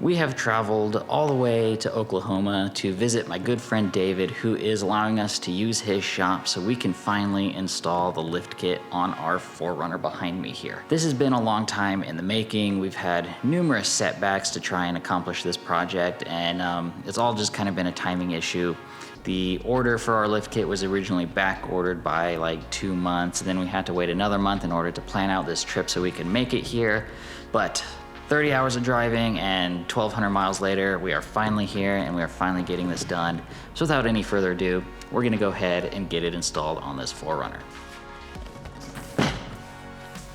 We have traveled all the way to Oklahoma to visit my good friend David, who is allowing us to use his shop so we can finally install the lift kit on our 4Runner behind me here. This has been a long time in the making. We've had numerous setbacks to try and accomplish this project, and it's all just kind of been a timing issue. The order for our lift kit was originally back ordered by like 2 months, and then we had to wait another month in order to plan out this trip so we could make it here. But 30 hours of driving and 1,200 miles later, we are finally here and we are finally getting this done. So without any further ado, we're gonna go ahead and get it installed on this 4Runner.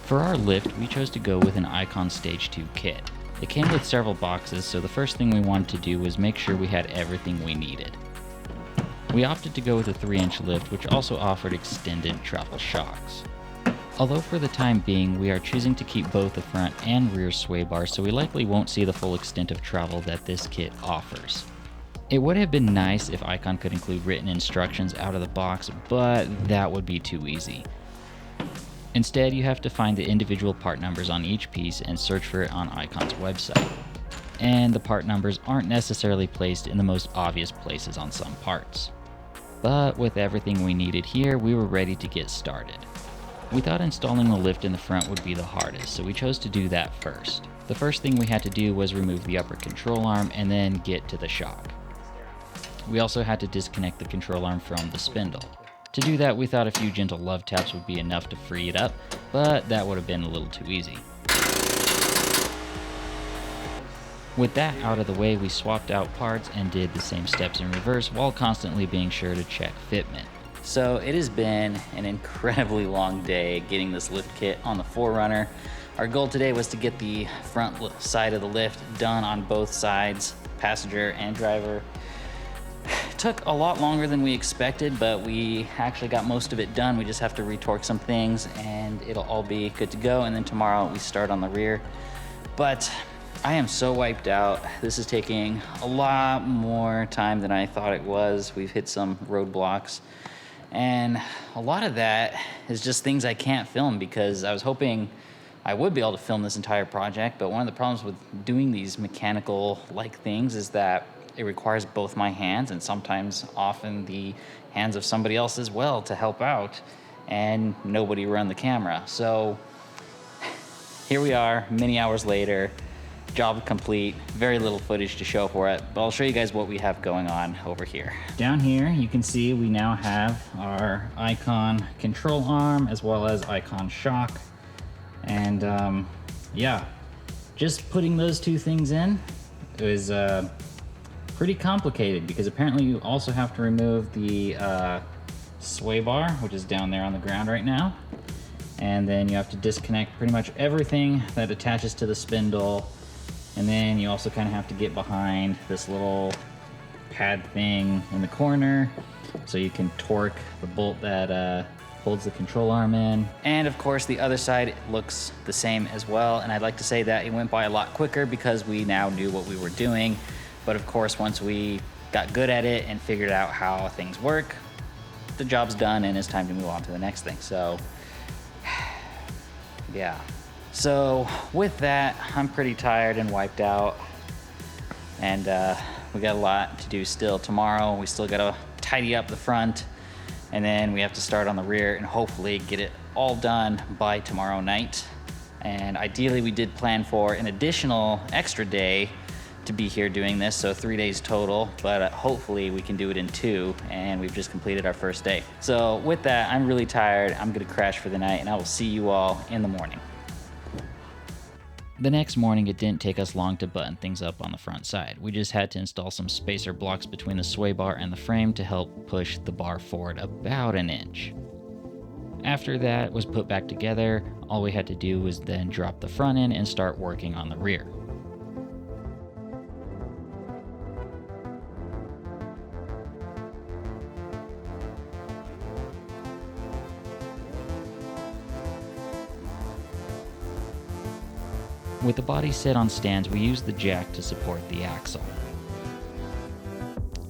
For our lift, we chose to go with an Icon Stage 2 kit. It came with several boxes, so the first thing we wanted to do was make sure we had everything we needed. We opted to go with a 3-inch lift, which also offered extended travel shocks. Although for the time being, we are choosing to keep both the front and rear sway bars, so we likely won't see the full extent of travel that this kit offers. It would have been nice if Icon could include written instructions out of the box, but that would be too easy. Instead, you have to find the individual part numbers on each piece and search for it on Icon's website. And the part numbers aren't necessarily placed in the most obvious places on some parts. But with everything we needed here, we were ready to get started. We thought installing the lift in the front would be the hardest, so we chose to do that first. The first thing we had to do was remove the upper control arm and then get to the shock. We also had to disconnect the control arm from the spindle. To do that, we thought a few gentle love taps would be enough to free it up, but that would have been a little too easy. With that out of the way, we swapped out parts and did the same steps in reverse while constantly being sure to check fitment. So it has been an incredibly long day getting this lift kit on the 4Runner. Our goal today was to get the front side of the lift done on both sides, passenger and driver. It took a lot longer than we expected, but we actually got most of it done. We just have to retorque some things and it'll all be good to go. And then tomorrow we start on the rear. But I am so wiped out. This is taking a lot more time than I thought it was. We've hit some roadblocks. And a lot of that is just things I can't film because I was hoping I would be able to film this entire project, but one of the problems with doing these mechanical-like things is that it requires both my hands and sometimes often the hands of somebody else as well to help out, and nobody run the camera. So here we are, many hours later. Job complete, very little footage to show for it, but I'll show you guys what we have going on over here. Down here, you can see we now have our Icon control arm as well as Icon shock. And yeah, just putting those two things in is pretty complicated because apparently you also have to remove the sway bar, which is down there on the ground right now. And then you have to disconnect pretty much everything that attaches to the spindle. And then you also kind of have to get behind this little pad thing in the corner so you can torque the bolt that holds the control arm in. And of course the other side looks the same as well. And I'd like to say that it went by a lot quicker because we now knew what we were doing. But of course, once we got good at it and figured out how things work, the job's done and it's time to move on to the next thing. So yeah. So with that, I'm pretty tired and wiped out, and we got a lot to do still tomorrow. We still gotta tidy up the front, and then we have to start on the rear and hopefully get it all done by tomorrow night. And ideally we did plan for an additional extra day to be here doing this, so 3 days total, but hopefully we can do it in 2, and we've just completed our first day. So with that, I'm really tired. I'm gonna crash for the night, and I will see you all in the morning. The next morning, it didn't take us long to button things up on the front side. We just had to install some spacer blocks between the sway bar and the frame to help push the bar forward about an inch. After that was put back together, all we had to do was then drop the front in and start working on the rear. With the body set on stands, we used the jack to support the axle.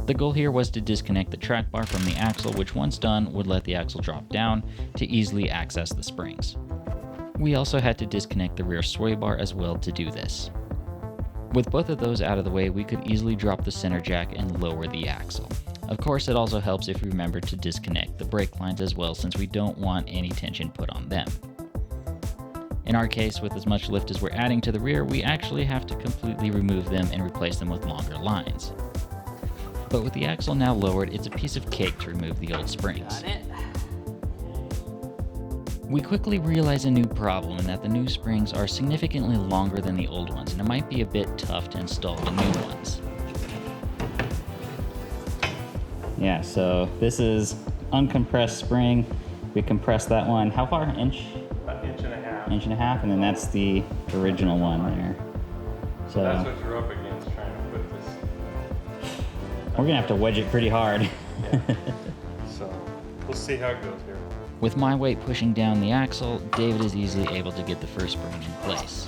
The goal here was to disconnect the track bar from the axle, which once done would let the axle drop down to easily access the springs. We also had to disconnect the rear sway bar as well to do this. With both of those out of the way, we could easily drop the center jack and lower the axle. Of course, it also helps if we remember to disconnect the brake lines as well, since we don't want any tension put on them. In our case, with as much lift as we're adding to the rear, we actually have to completely remove them and replace them with longer lines. But with the axle now lowered, it's a piece of cake to remove the old springs. Got it. We quickly realize a new problem in that the new springs are significantly longer than the old ones, and it might be a bit tough to install the new ones. Yeah, so this is uncompressed spring. We compressed that one, how far? Inch? About inch and a half. Inch and a half, and then that's the original one there. So That's what you're up against trying to put this. we're gonna have to wedge it pretty hard. So we'll see how it goes here. With my weight pushing down the axle, David is easily able to get the first spring in place.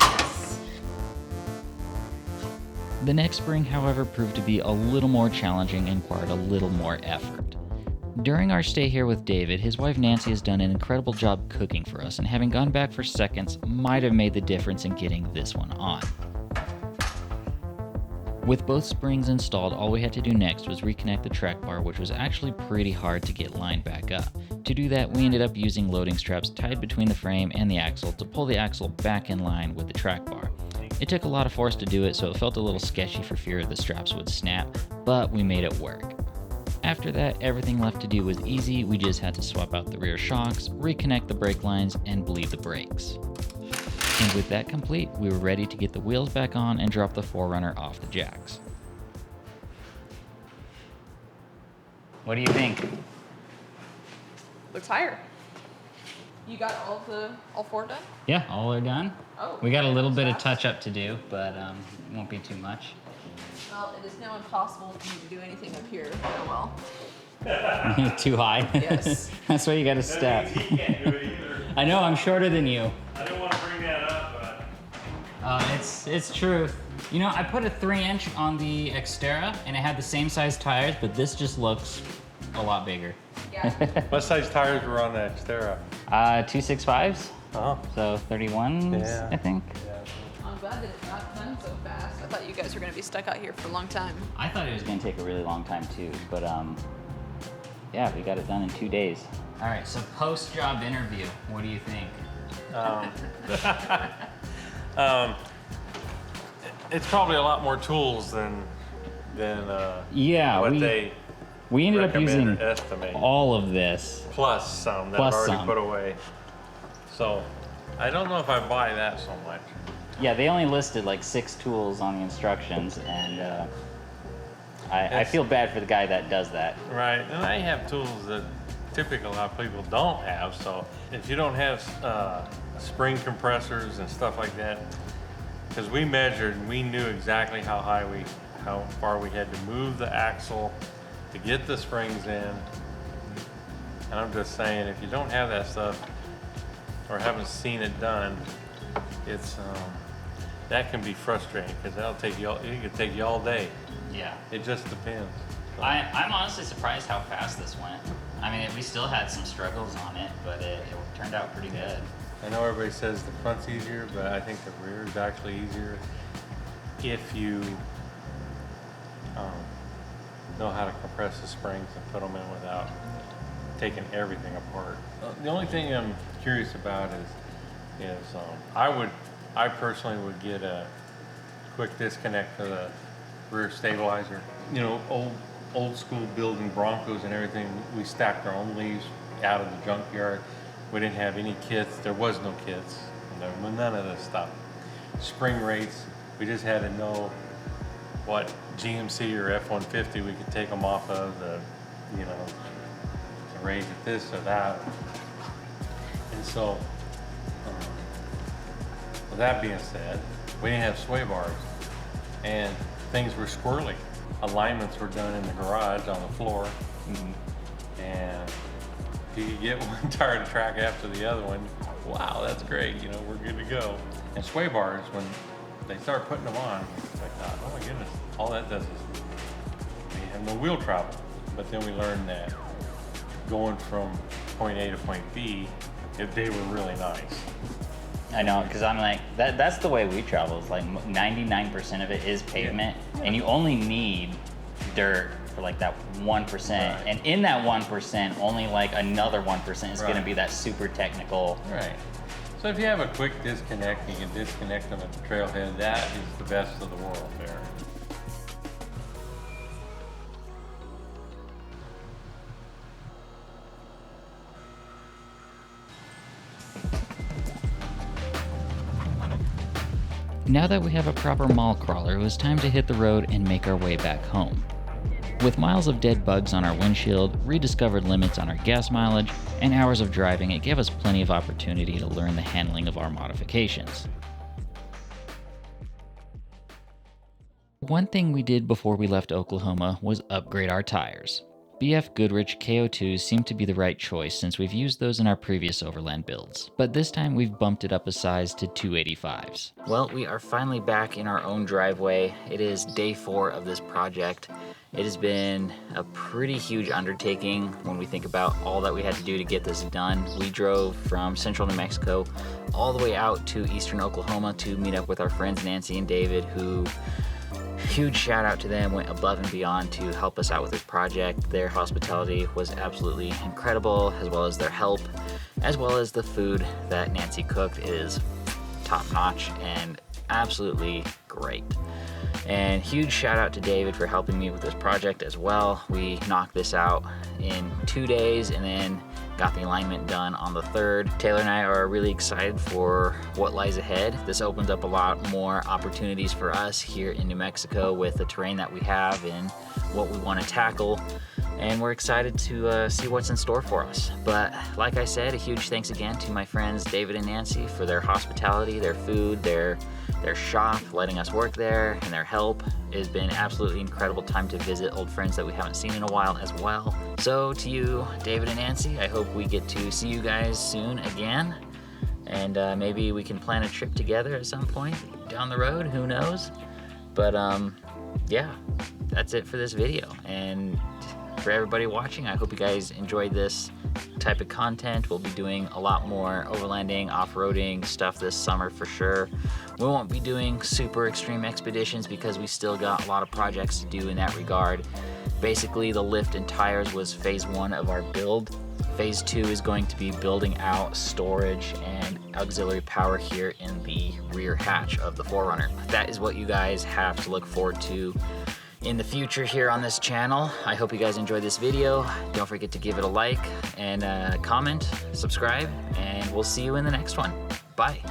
The next spring, however, proved to be a little more challenging and required a little more effort. During our stay here with David, his wife Nancy has done an incredible job cooking for us, and having gone back for seconds might have made the difference in getting this one on. With both springs installed, all we had to do next was reconnect the track bar, which was actually pretty hard to get lined back up. To do that, we ended up using loading straps tied between the frame and the axle to pull the axle back in line with the track bar. It took a lot of force to do it, so it felt a little sketchy for fear the straps would snap, but we made it work. After that, everything left to do was easy. We just had to swap out the rear shocks, reconnect the brake lines, and bleed the brakes. And with that complete, we were ready to get the wheels back on and drop the 4Runner off the jacks. What do you think? Looks higher. You got all four done? Yeah, all are done. Oh. We got a little bit of fast. touch up to do, but it won't be too much. Well, it is now impossible for me to do anything up here very well. Too high? Yes. That's why you gotta step. That means he can't do it either. I know, I'm shorter than you. I don't want to bring that up, but It's true. You know, I put a 3-inch on the Xterra, and it had the same size tires, but this just looks a lot bigger. Yeah. what size tires were on that Xterra? 265s, Oh, so 31s, Yeah. I think. yeah. I'm glad that it got done so fast. I thought you guys were going to be stuck out here for a long time. I thought it was gonna take a really long time too, but yeah, we got it done in 2 days. All right, so post-job interview, what do you think? It's probably a lot more tools than Yeah, what we they ended up recommend using or estimate. all of this. Plus some that Plus I've already some. put away. So I don't know if I buy that so much. Yeah, they only listed like 6 tools on the instructions, and I feel bad for the guy that does that. Right, and I have tools that typically a lot of people don't have. So if you don't have spring compressors and stuff like that, because we measured and we knew exactly how far we had to move the axle to get the springs in. And I'm just saying, if you don't have that stuff or haven't seen it done, it's that can be frustrating because it could take you all day. Yeah. It just depends. So, I'm honestly surprised how fast this went. I mean, we still had some struggles on it, but it turned out pretty good. I know everybody says the front's easier, but I think the rear is actually easier if you know how to compress the springs and put them in without taking everything apart. The only thing I'm curious about is I personally would get a quick disconnect to the rear stabilizer. You know, old school building Broncos and everything, we stacked our own leaves out of the junkyard. We didn't have any kits. There was no kits. There was none of this stuff. Spring rates, we just had to know what GMC or F-150 we could take them off of, to raise it this or that. And so, with that being said, we didn't have sway bars, and things were squirrely. Alignments were done in the garage on the floor, and if you could get one tire to track after the other one, wow, that's great, we're good to go. And sway bars, when they start putting them on, it's like, oh my goodness, all that does is we have no wheel travel. But then we learned that going from point A to point B, they were really nice. I know, because I'm like, that's the way we travel. It's like 99% of it is pavement, and you only need dirt for like that 1%. Right. And in that 1%, only like another 1% is going to Right. be that super technical. Right. So if you have a quick disconnect, you can disconnect on the trailhead. That is the best of the world there. Now that we have a proper mall crawler, it was time to hit the road and make our way back home. With miles of dead bugs on our windshield, rediscovered limits on our gas mileage, and hours of driving, it gave us plenty of opportunity to learn the handling of our modifications. One thing we did before we left Oklahoma was upgrade our tires. BF Goodrich KO2s seem to be the right choice since we've used those in our previous Overland builds, but this time we've bumped it up a size to 285s. Well, we are finally back in our own driveway. It is day 4 of this project. It has been a pretty huge undertaking when we think about all that we had to do to get this done. We drove from central New Mexico all the way out to eastern Oklahoma to meet up with our friends Nancy and David, who, huge shout out to them, went above and beyond to help us out with this project. Their hospitality was absolutely incredible, as well as their help, as well as the food that Nancy cooked is top notch and absolutely great. And huge shout out to David for helping me with this project as well. We knocked this out in 2 days and then got the alignment done on the 3rd. Taylor and I are really excited for what lies ahead. This opens up a lot more opportunities for us here in New Mexico with the terrain that we have and what we want to tackle. And we're excited to see what's in store for us. But like I said, a huge thanks again to my friends David and Nancy for their hospitality, their food, their shop, letting us work there, and their help. It has been absolutely incredible time to visit old friends that we haven't seen in a while as well. So to you, David and Nancy, I hope we get to see you guys soon again. And maybe we can plan a trip together at some point down the road, who knows? But yeah, that's it for this video. And for everybody watching, I hope you guys enjoyed this type of content. We'll be doing a lot more overlanding, off-roading stuff this summer for sure. We won't be doing super extreme expeditions because we still got a lot of projects to do in that regard. Basically, the lift and tires was phase 1 of our build. Phase 2 is going to be building out storage and auxiliary power here in the rear hatch of the 4Runner. That is what you guys have to look forward to in the future here on this channel. I hope you guys enjoyed this video. Don't forget to give it a like and comment, subscribe, and we'll see you in the next one. Bye.